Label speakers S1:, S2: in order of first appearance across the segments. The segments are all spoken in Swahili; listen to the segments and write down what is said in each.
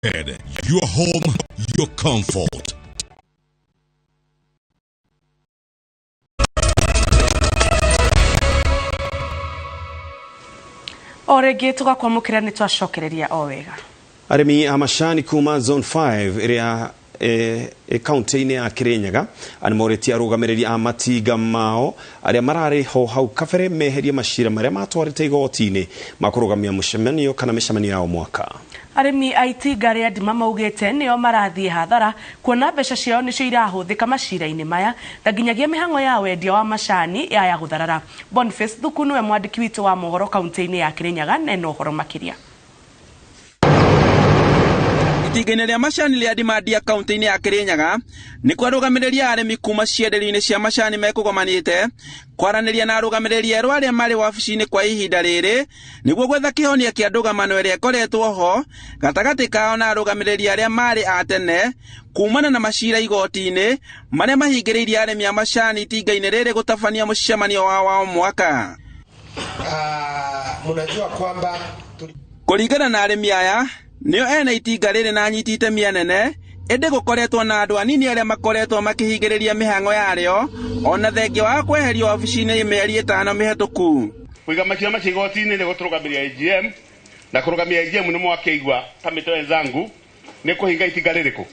S1: Your home, your comfort.
S2: Orege tugakwamukira ni twacokereria o wega.
S3: Arimi amashani kuma zone 5 area county-ini ya Kenya-Qatar animoretia rugamiriri amatiga mao aria marari ho hau kabere meheria mashira maria matwarite igoti-ini makurugamia mucemanio kana micemanio ya mwaka.
S2: Arimi aitiga ria ndima maugite nio marathie hathara kuona mbeca ciao nicio irahuthika macira-ini maya na nginyagia mihango ya wendia wa macani ya gutharara. Boniface Thuku niwe mwandiki witu wa mohoro county-ini ya Kenya-Qatar neno horo makiria.
S4: Itigene ria macani ria ndimandia kaunti-ini ya Kenya-Qatar ni kwarugamiriria arimi kuma cienderio-ini cia macani mekugomanite kwaraniria na arugamiriria erũ aria mari wabici-ini kwa ihinda riri niguo gwetha kihonia kia ndugamano iria ikoretwo ho gatagati kao na arugamiriria aria mari a tene kumana na macira igoti-ini maria mahingiriirie arimi a macani itinga-ini riri gutabania mucemanio wa mwaka.
S5: Mnajua kwamba
S4: kuringana na arimi aya nio ene itinga riri na nyitite mianene ende gukoretwo na andu anini aria makoretwo makihingiriria mihango yario ona thengia wa kweherio ofici-ini mieri 5 mihituku.
S6: Kuiga macira macigoti-ini ni guturugamiria AGM na kurugamia AGM ni mwakeigwa kamite wenzangu ni kuhinga itinga ririku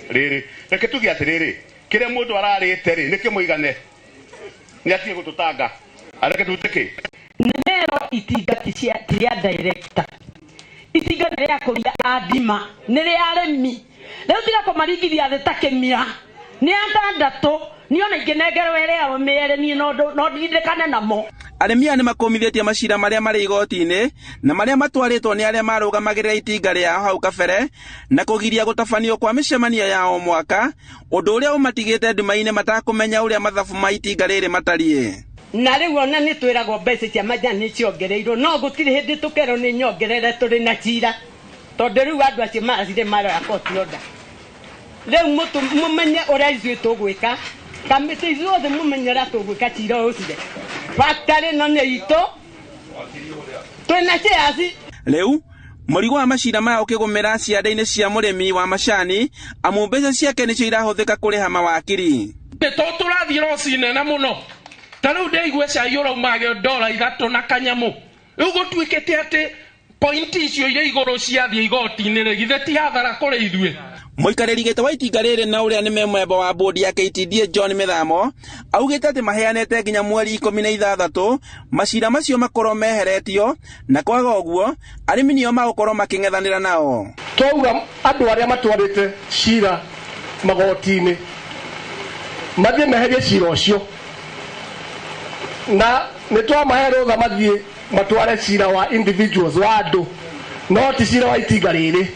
S6: riri reke tugi atiriri kire mundu ararite ri niki muigane ni atie gututanga areke tutiki
S7: nero itinga tia director itinga ria kuria adima nire aremi leo tiga kumarigithia thitakemia ni andandatu niona ingenegerwo ere aro mere ni no ndidekane namo.
S4: Aremi ani makomithitie macira maria mari igoti-ini na maria matwaritwo ni aria marugamagirira itinga ria hau kabere na kugiria gutabanio kwa micemanio ya o mwaka undu uria umatigite nduma-ini matakumenya uria mathabu ma itinga riri matarie.
S7: Na riu ona ni twiragwo mbeca cia majani ciongereirwo no gutiri hindi tukero ni nyongerere turi na cira tondu riu andu acio maracire mara koti order riu mumenye uria ithuĩ tũgwĩka kamĩtĩ icuothe mumenye ũrĩa tũgwĩka cira ũcire factory no nĩ itũ twĩna shares.
S4: Riu murigo wa macira maya ukigumira ciande-ini cia murimi wa macani amu mbeca ciake nicio irahuthika kuriha mawakiri.
S8: Tũrathie roci nene muno tariu ndeigwe cai ũraumage $3 na kanyamu riu gũtuĩkĩte atĩ point icio iria igũrũ ciathie igoti-inĩ rĩ githĩ ti hathara kũrĩ ithuĩ.
S4: Muikarĩri gĩtĩ wa itinga rĩrĩ na ũrĩa nĩ memba wa bodi ya KTDA John Mithamo augĩte atĩ maheanĩte nginya mweri 16 macira macio makorwo meheretio na kwaga ũguo arĩmi nĩo magũkorwo makĩng'ethanĩra nao.
S5: twauga andu aria matwarite cira magoti-ini mathie meherie cira ucio na nitwamahe rutha mathie matware cira wa individuals wa andu no ti cira wa itinga riri.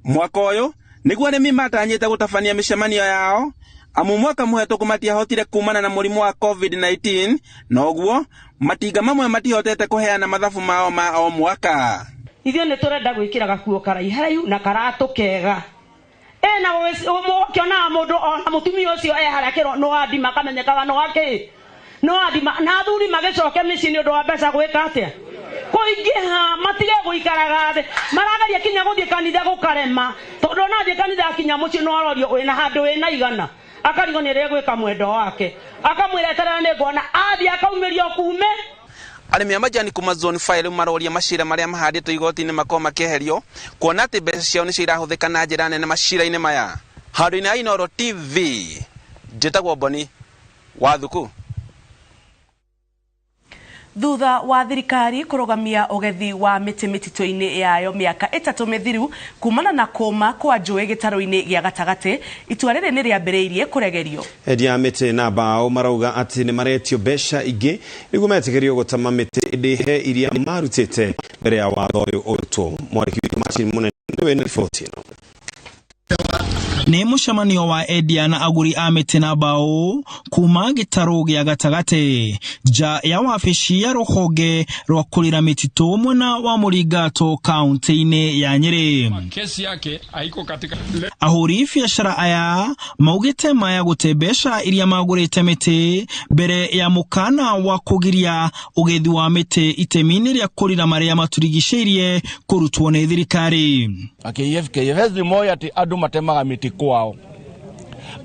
S4: Mwaka uyu niguo arĩmi matanyĩte gutabania micemanio yao amu mwaka muhetũku matiahotire kumana na mũrimũ wa COVID-19 na ũguo matinga mamwe matihotete kuheana mathabu mao ma o mwaka.
S7: Ithuĩ nĩ tũrenda gwĩkĩra gakuo karaiharaihu na karatũkega na ũkiona mũndũ ona mũtumia ũcio harakĩrwo no adima kamenyekaga no akĩ no adima na athuri magĩcoke mĩciĩ nĩ ũndũ wa mbeca gwĩka atĩa kuingiha matige guikaraga thĩ maragaria kinya guthie kanitha gukarema tondu nathie kanitha kinya muci no arorio wina handu wina igana akarigo ni regwika mwendo wake akamwiretera ni ngona athie akaumirio kume.
S4: Arĩmi a majani kuma zone 5 maroria macira maria mahandĩtwo igoti-inĩ makoo makĩeherio kuona atĩ mbeca ciao nĩcio irahũthĩka na njĩra nene macira-inĩ maya. Handũ-inĩ ha Inooro TV njĩtagwo Boni wa Thuku.
S2: Thutha wa thirikari kurugamia ugethi wa miti mitito-ini yayo miaka 3 mithiru kumana na koma kwa njũĩ gĩtaro-ini gĩa gatagati itua rĩrĩ nĩ rĩambĩrĩirie kuregerio.
S3: Endia miti na bao marauga atĩ nĩ maretio mbeca ingĩ nĩguo metigĩrio gũtama miti ĩndĩhe iria marutĩte mbere ya watho ũyũ ũrutwo. Mwandĩki witũ Martin Munene nĩwe na riboti ĩno.
S9: Nĩ mũcemanio wa endia na agũri a mĩtĩ na mbaũ kuma gĩtarũ gĩa gatagatĩ nja ya wabici ya rũhonge rwa kũrĩra mĩtitũ mwena wa Mũringatũ kaunti-inĩ ya Nyĩrĩ.
S8: Kesi yake haiko katika
S9: ahũri biacara aya maugĩte maya gũte mbeca iria magũrĩte mĩtĩ mbere ya mũkana wa kũgiria ũgethi wa mĩtĩ itemi-inĩ rĩa kũrĩra marĩa maturigicĩirie kũrutwo nĩ thirikari.
S10: KFS moya ati andũ matemaga mĩtĩ kwao.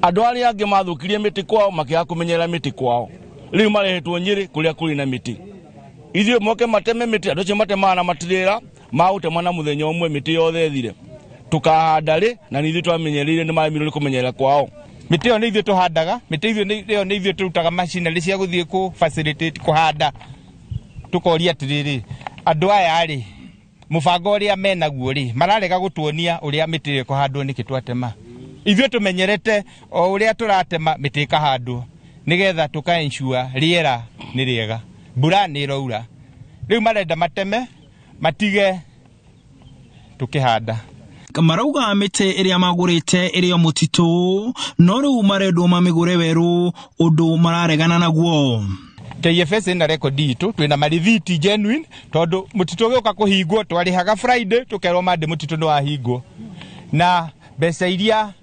S10: Andũ arĩa angĩ mathũkirie mĩtĩ kwao makĩaga kũmenyerera mĩtĩ kwao. Rĩu marehetwo Nyĩrĩ kũrĩa kũrĩ na mĩtĩ. Ithuĩ moke mateme mĩtĩ, andũ acio matemaga na matirĩra magũtema na mũthenya ũmwe mĩtĩ yothe thire. Tukahanda rĩ na nithuĩ twamenyereire nĩ maremirwo kũmenyerera kwao.
S11: Mĩtĩ ĩyo nĩ ithuĩ tũhandaga, mĩtĩ ĩyo nĩ ithuĩ tũrutaga macinarĩ cia gũthiĩ ku facilitate kũhanda. Tukoria atĩrĩrĩ, andũ aya rĩ mũbango ũrĩa menaguo rĩ mararega gũtuonia ũrĩa mĩtĩ ĩkũhandwo nĩkĩ twatema. Ithuĩ tumenyerete o ũrĩa tũratema mĩtĩ ĩkahandwo nĩgetha tũka-ensure rĩera nĩ rĩega, mbura nĩ ĩraura. Rĩu marenda mateme matige tukihanda.
S9: Marauga mĩtĩ ĩrĩa magũrĩte ĩrĩ o mũtitũ no rĩu marendwo mamĩgũre werũ ũndũ mararegana naguo.
S11: KFS ina rekodi itu twina marithiti genuine tondu mutito gĩoka kũhingwo twarihaga Friday tukerwo mande mutito no ahingwo na mbeca iria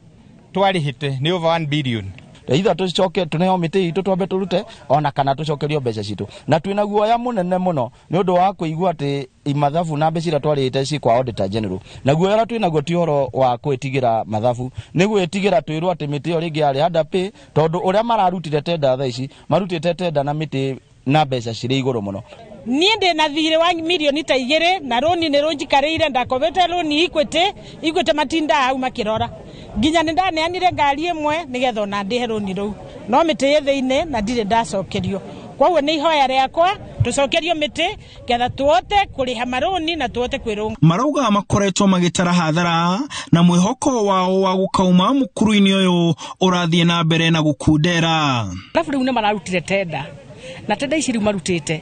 S11: twarihite ni over 1 billion.
S10: Either tucoke tuneho mĩtĩ itũ twambe turute ona kana tucokerio mbeca citũ. Na twina guoya munene muno ni undu wa kuigua ati mathabu na mbeca twarihite ci kwa Auditor General. Na guoya twina guo ti horo wa kwitigira mathabu ni gwitigira twirwo ati mĩtĩ yo ringi ari handa pay tondu uria mararutire tenda tha ici marutite tenda na mĩtĩ na mbeca cirĩ igũrũ muno.
S7: Niĩ ndĩ na thirĩ wa milioni ta 2 na roni nĩ rũnjikarĩire ndakobete roni Equity matinda hau makĩrora. Nginya nĩ ndaneanire ngari ĩmwe nĩgetha ona ndĩhe roni rũu. No mĩtĩ thĩinĩ na ndirĩ ndacokerio. Kwoguo nĩ ihoya rĩakwa tucokerio mĩtĩ getha tuote kũrĩha maroni na tuote kwĩrũnga.
S9: Marauga makoretwo magĩtara hathara na mwĩhoko wao wa gũkauma mũkuru-inĩ ũyũ ũrathiĩ na mbere na gũkundera.
S7: Alafu rĩu nĩ mararutire tenda na tenda ici rĩu marutĩte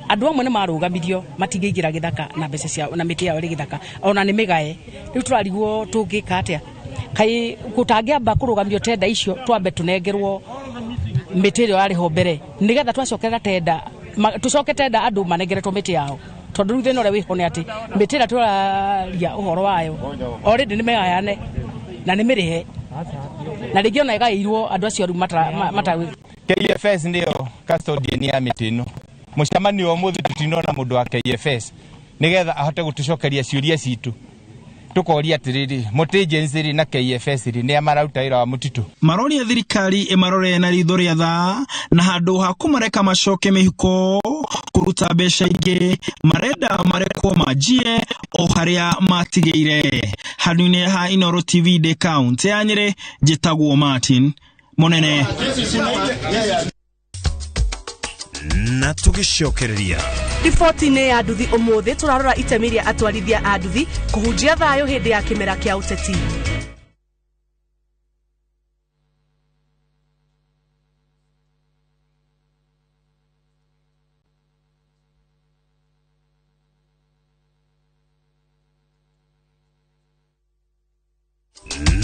S7: andũ amwe nĩ marũgamirio matingĩingĩra gĩthaka na mbeca cia na mĩtĩ yao ĩrĩ gĩthaka ona nĩ mĩgae. Rĩu tũrarigwo tũngĩka atĩa kai gũtangĩamba kũrũgamio tenda icio twambe tunengerwo mĩtĩ ĩrĩa yarĩ ho mbere nĩgetha twacokerera tenda tucoke tenda andũ manengeretwo mĩtĩ yao tondu rĩu thĩna ũrĩa wĩho nĩ atĩ mĩtĩ ĩrĩa tũraria ũhoro wayo already nĩ megayane na nĩ mĩrĩhe na rĩngĩ ona ĩgaĩirwo andũ acio rĩu matawe.
S11: KFS nĩyo custodian ya mĩtĩ ĩno. Mũcemanio ũmũthĩ tutinona mũndũ wa KFS nĩgetha ahote gũtucokeria ciũria citũ. Tukoria atĩrĩrĩ mũtĩ agency na KFS nĩ amararuta wĩra wa mũtitũ.
S9: Maroria thirikari ĩmarore na ritho rĩa tha na handũ ha kũmareka macoke mĩhuko kũruta mbeca ingĩ marenda marekwo manjie o harĩa matigĩire. Handũ-inĩ ha Inooro TV de County ya Nyĩrĩ njĩtagwo Martin Mũnene.
S1: Na tũgĩcokereria
S2: riboti-inĩ ya nduthi ũmũthĩ tũrarora itemi rĩa atwarithia a nduthi kũhunjia thayũ hĩndĩ ya kĩmera kĩa ũteti.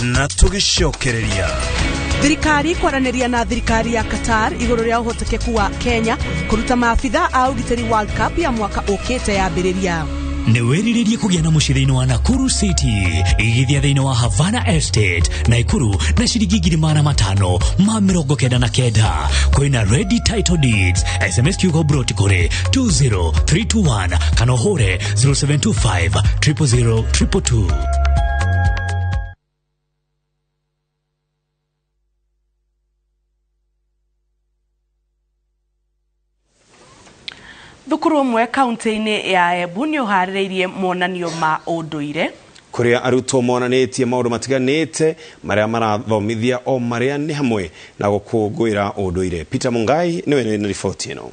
S1: Na tũgĩcokereria
S2: thirikari kwaranĩria na thirikari ya Qatar igũrũ rĩa ũhotekeku wa Kenya kũruta maabitha a ũgitĩri World Cup ya mwaka ũkĩte yambĩrĩria.
S12: Nĩ wĩrĩrĩrie kũgĩa na mũciĩ thĩinĩ wa Nakuru City, igithia thĩinĩ wa Havana Estate, Naikuru na ciringi 599. Kwĩna ready title deeds. SMS kiugo broti kũrĩ 20321 kana ũhũre 0725 000 222.
S2: Thukuru ũmwe kaunti-inĩ ya Embu nĩ ũharĩrĩirie monanio ma ũndũire
S3: kuria arutwo monanĩtie maũndũ matiganĩte marĩa marathomithia o marĩa nĩ hamwe na gũkũngũĩra ũndũire. Peter Mungai niwe na riboti ĩno.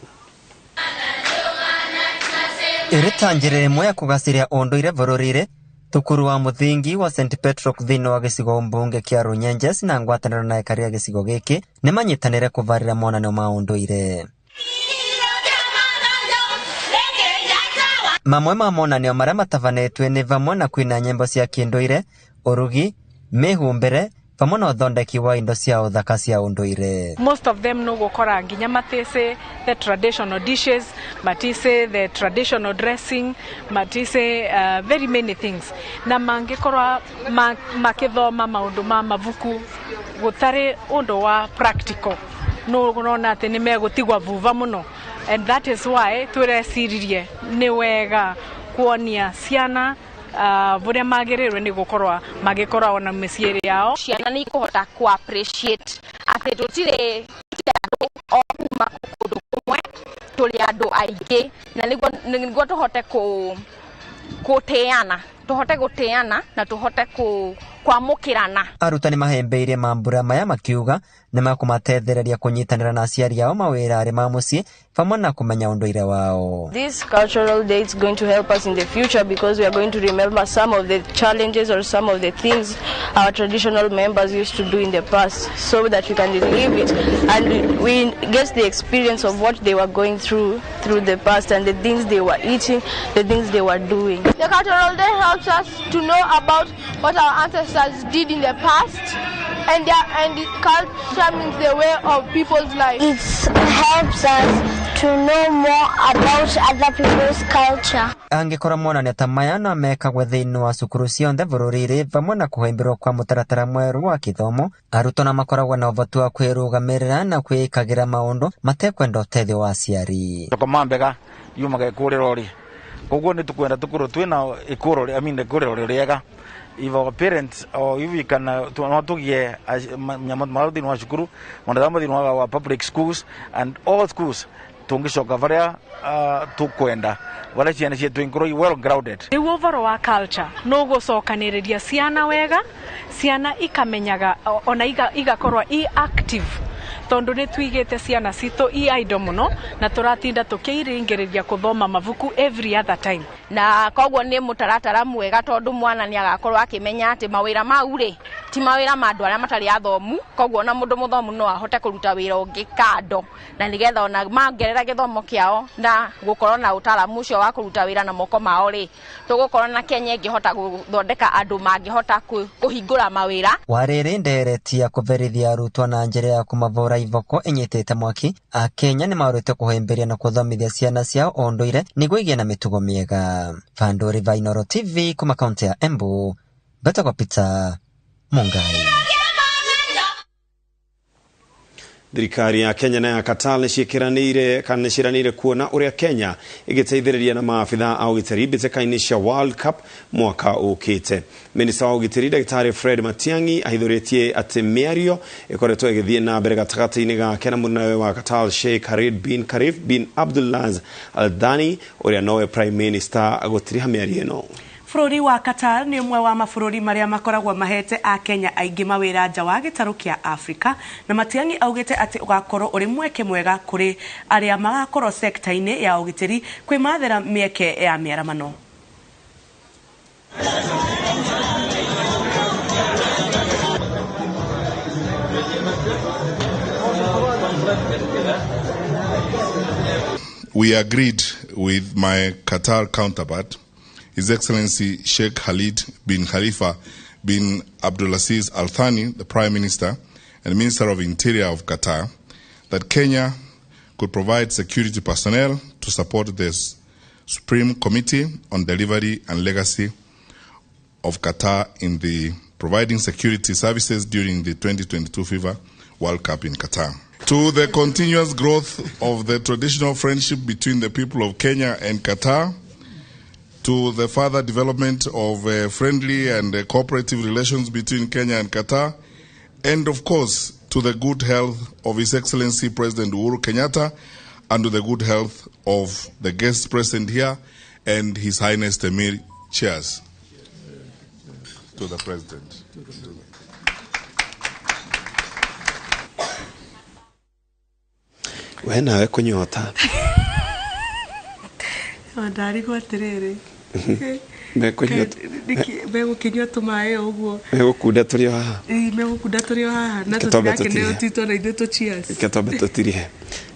S13: Ĩrĩ ta njĩra ĩmwe ya kũgacĩria ũndũire bũrũri-inĩ, thukuru wa mũthingi wa St Petrock thĩinĩ wa gĩcigo mbunge kĩa Runyenjes na ngwatanĩro na aikari a gĩcigo gĩkĩ nĩ manyitanĩre kũbarĩra monanio ma ũndũire. Mamwe ma monanio marĩa matabanĩtwe nĩ vamwe na kwĩna nyĩmbo cia kĩndũire, ũrugi, mĩhumbĩre, pamwe na uthondeki wa indo cia uthaka cia unduire.
S14: Most of them no gukora nginya matese the traditional dishes, matise the traditional dressing, matise very many things. Na mangikorwa makithoma maundu ma mavuku gutari undu wa practical. No gona ati ni megutigwa vuva muno, and that is why tureciririe ni wega kuonia ciana buria magirirwe ni gukorwa magikorwa ona miciiri yao.
S15: Ciana ni kuhota ku appreciate ati tutire o kuma kundu kumwe tuli andu aingi, na niguo tuhote kuteana, tuhote guteana na tuhote kwamukirana.
S13: Arutani mahembeirie mambura maya makiuga ni makumatethereria kunyitanira na aciari ao mawira ari ma mucii pamwe na kumenya unduire wao.
S16: This cultural day is going to help us in the future because we are going to remember some of the challenges or some of the things our traditional members used to do in the past, so that we can relive it and we get the experience of what they were going through the past and the things they were eating, the things they were doing.
S17: The cultural day helps us to know about what our ancestors did in the past, and the culture means the way of people's life.
S18: It helps us to know more about other people's culture.
S13: Angikora monania ta maya no mekagwe thiini wa cukuru cionthe bururi-ri pamwe na kuhembirwo kwa mutaratara mweru wa kithomo, arutwo na makoragwo na uvoti wa kwirugamirira na kwikagira maundu matekwenda utethio wa aciari.
S10: Tokomambega yumaga ikuriro ri koguo ni tukwenda tukuru twina ikuriro ikuriro riega. If our parents or if we can not to get nyamathini wa cukuru mwanathamathini wa public schools and all schools tungicoka varia tukwenda wala ciana cietu inkorwo well grounded.
S14: Ni uvoro wa culture no gucokaniriria ciana wega, ciana ikamenyaga ona igakorwa active tondu ni twigite ciana citu idle muno na turatinda tukiiringiriria kuthoma mavuku every other time.
S15: Na koguo ni mutaratara mwega tondu mwana ni agakorwa akimenya ati mawira mau ri ti mawira ma andu aria matari athomu, koguo na mundu muthomu no ahote kuruta wira ungi kando na nigetha ona mangerera githomo kiao na gukorwo na utaramu ucio wa kuruta wira na moko mao ri tugukorwo na Kenya ingihota guthondeka andu mangihota kuhingura mawira.
S13: Wariri nderetia kuverithia arutwo na njira ya kumavura ivoko inyitite mwaki. Akenya ni marute kuhemberia na kuthomithia ciana ciao unduire niguo igie na mitugo miega. Vanduri va Inooro TV kuma kaunti ya Embu. Beta kwa pizza Mungai.
S3: Thirikari ya Kenya na ya Qatar niciranire kuona uria Kenya igiteithiriria na maafitha a ugitiri mbitikaini cia World Cup mwaka ukite. Minista wa ugitiri Daktari Fred Matiang'i ahithuritie ati miario ikoretwo igithie na mbere gatagati-ini ga Kenya munawe wa Qatar Sheikh Khalid bin Karif bin Abdulaziz Al Thani uria nowe Prime Minister agutiri miario ino.
S2: Bururi wa Qatar ni umwe wa mabururi maria makoragwo mahete a Kenya aingi mawira nja wa gitaru kia Africa, na Matiang'i augite ati ugakorwo uri mweke mwega kuri aria magakorwo sekta-ini ya ugitiri kwimathira mieke ya miaramano.
S19: We agreed with my Qatar counterpart, His Excellency Sheikh Khalid bin Khalifa bin Abdulaziz Al Thani, the Prime Minister and Minister of Interior of Qatar, that Kenya could provide security personnel to support the Supreme Committee on Delivery and Legacy of Qatar in the providing security services during the 2022 FIFA World Cup in Qatar. To the continuous growth of the traditional friendship between the people of Kenya and Qatar, to the further development of friendly and cooperative relations between Kenya and Qatar, and of course, to the good health of His Excellency President Uhuru Kenyatta, and to the good health of the guest present here, and His Highness the Emir. Cheers. To the President.
S3: Wena kunyota.
S2: Ndari gwatiriri.
S3: Mekunywa
S2: tumae uguo.
S3: Megukunda turio haha.
S2: Megukunda turio haha. Na tutikakene utito na ithu cheers.
S3: Ketombe tutirihe.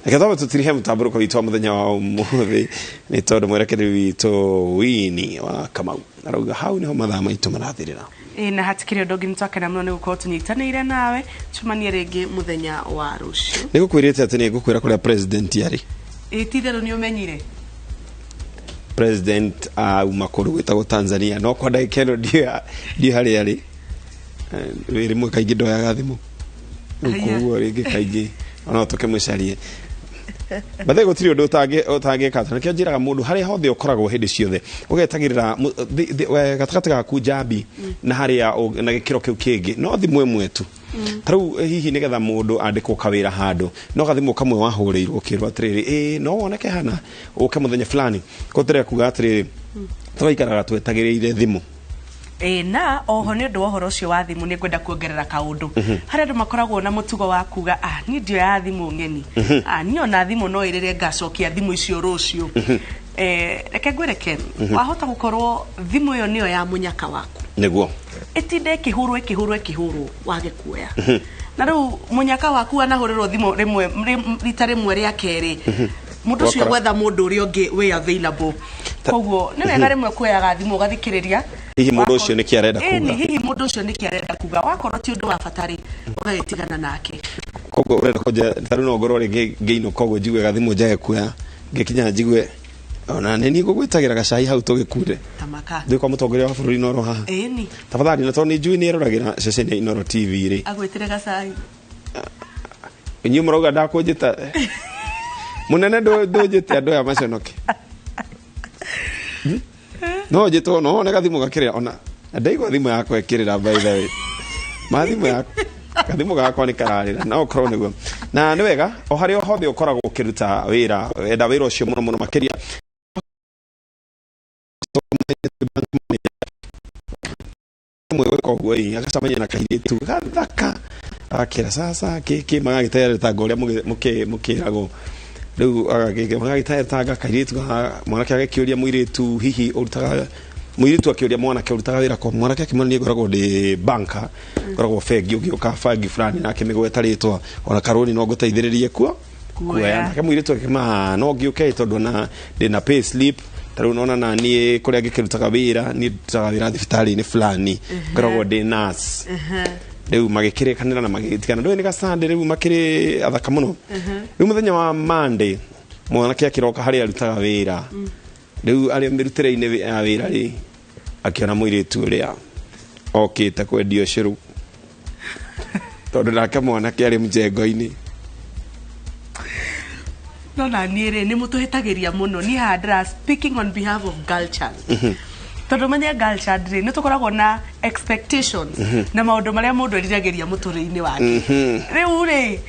S3: Ketombe tutirihe mutamburuko witu wa muthenya wa umuthi ni tondu mwerekeri witu Wini wa Kamau. Arauga hau niho mathaa maitu marathirira.
S2: na hatikire ndogi nitwakena muno ni gukorwo tunyitanire nawe tumanie ringi muthenya wa rucio
S3: nigukwirite ati ni gukwira kuria president yari
S2: itithero ni umenyire
S3: president umakuru gwitagwo Tanzania no kwa ndagikeno ndio hari yari rimwe kaingi ndoyaga thimu ukuo ringi kaingi ona toke mwicarie bathe gutiri undu utange kata nikio njiraga mundu hari hothe ukoragwo hindi ciothe ugetagirira gatakati gaku jambi na hari na gikiro kiu kingi no thimu imwe tu taru hihi nigetha mundu andikwo kawira handu no gathimu kamwe wahurirwo kirwa atiriri no woneke hana uke muthenya fulani kotere kuga atiriri twaikaraga twetagirire thimu
S2: na oho ni ndu ohoro ucio wa thimu ni ngwenda kuongerera kaundu hari andu makoragwo na mutugo wa kuga ni ndio ya thimu ngeni ni ona thimu no irire ngacokia thimu icio rucio reke ngwireke wahota gukorwo thimu iyo niyo ya munyaka waku
S3: niguo
S2: itinde kihuru wage kuoya na riu munyaka waku anahurirwo thimu rimwe rita rimwe ria keri mundu cio gwetha mundu uri ungi we available koguo ni wega rimwe kuoyaga thimu ugathikiriria
S3: hihi mundu ucio ni kiarenda kuga
S2: hihi mundu ucio ni kiarenda kuga wakorwo ti undu wa fatari ugagitigana nake
S3: koguo urenda koja taru no ngoro ri ngeino koguo njigwe gathimu njage kuya ngikinya njigwe ona neni gugwitagira gacai hau tugikure
S2: tamaka
S3: ndi kwa mutongoria wa bururi Inooro haha
S2: ni
S3: tafadhali na toni njui ni eroragira ceceni ya Inooro TV ri
S2: agwitire gacai
S3: nyu muroga ndakunjita munene ndojete andu ya maconoke no jito no ne gathimu gakirira ona ndaigwa thimu yakwa ikirira by the way mathimu yakwa gathimu gakwa ni kararira na okoro niguo na ni wega o hari o hothe ukoragwo ukiruta wira enda wira ucio muno makiria mwe ko gwe akacamanya na kairitu gathaka akira sasa kiki magagitera tangoria mukirago riu agagike magagitera tanga kairitu mwanake agakiuria muiritu hihi urutaga muiritu akiuria mwanake urutaga wira kwa mwanake akimani goragwo ndi banka goragwo fegi ugioka fagi fulani na akimigweta ritwa ona karoni no guteithiririe kuo kuya na muiritu akima no gioke tondu na ndina pay slip taru nona na ni kuria ngikirutaga wira ni tutaga wira thibitari ni fulani goragwo ndi nurse riu magikirekanira na magitikana ndo ni gasande riu makiri athaka muno riu muthenya wa Monday mwanake akiroka hari arutaga wira riu ari mirutire-ini ya wira ri akiona muiritu uria okite kwendio ciru tondu nake mwanake ari mjengo-ini
S2: no na niire ni mutuhitagiria muno ni hadra speaking on behalf of girl child tondu manya girl child ni tukoragwo na expectations na maundu maria mundu eriragiria muture-ini wake riu ri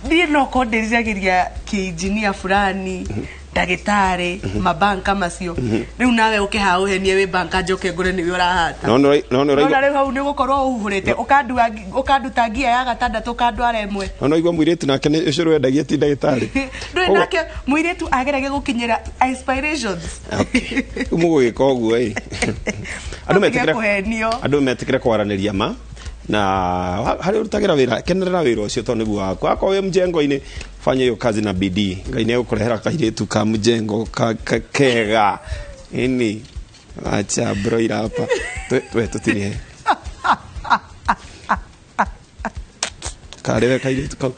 S2: ni no konderiragiria ki engineer fulani dagitari mabanka macio riu nawe ukihau henie we banka njoke ngure ni urahata
S3: no
S2: riu hau ni gukorwo uhurite ukanduta ngia ya gatandatu kandwara emwe
S3: no igwa muiritu nake ni ucuru endagia ti dagitari
S2: ndu nake muiritu agerage gukinyira aspirations
S3: umugwika oguo andu metikire kwaraniria ma na hari urutagira wira kenerera wira ucio to niguo wako ako we mjengo-ini fanya hiyo kazi na bidii ngai ni gukurehera kairitu ka mjengo kega ini acha broira hapa we tutire karewe kairitu ka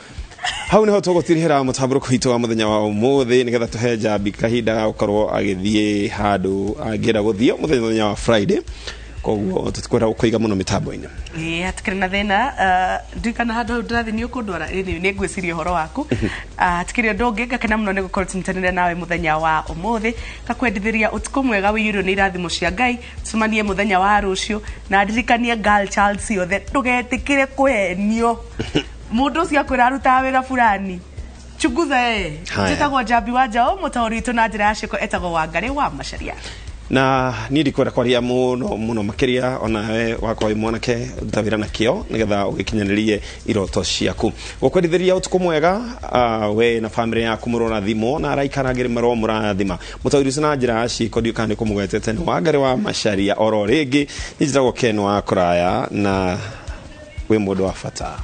S3: hau niho tugutirihira mutamburuko witu wa muthenya wa umuthi nigetha tuhe jambi kahinda ukorwo agithie handu angira guthio muthenya wa Friday koguo tutikwenda kuiga muno mitambo-ini
S2: atikire na thina ndikana handu ndathi ni ukundwara ni ngwiciria horo waku atikire ndungi ngakena muno ni gukorwo tintanire nawe muthenya wa umuthi gakwendithiria utuko mwega wiirio ni irathimo cia Ngai tumanie muthenya wa rucio na ndirikanie girl child ciothe ndugetikire kuhenio mundu ucio akwira aruta wira fulani chunguza njitagwo Jambi wa Njao mutauri witu na njira ya ciko etagwo Wangari wa Macharia
S3: na ni ndikwenda kwaria muno makiria ona we wakwa wi mwanake rutawira na kio nigetha ugikinyanirie iroto ciaku gukwendithiria utuko mwega we na family yaku murona thimo na araikaragire maro murathima mutawiri na njira ciko ndiukani kumugwetete ni Wangari wa Macharia oro ringi njitagwo Ken wa Kuraya na we mundu wa bata.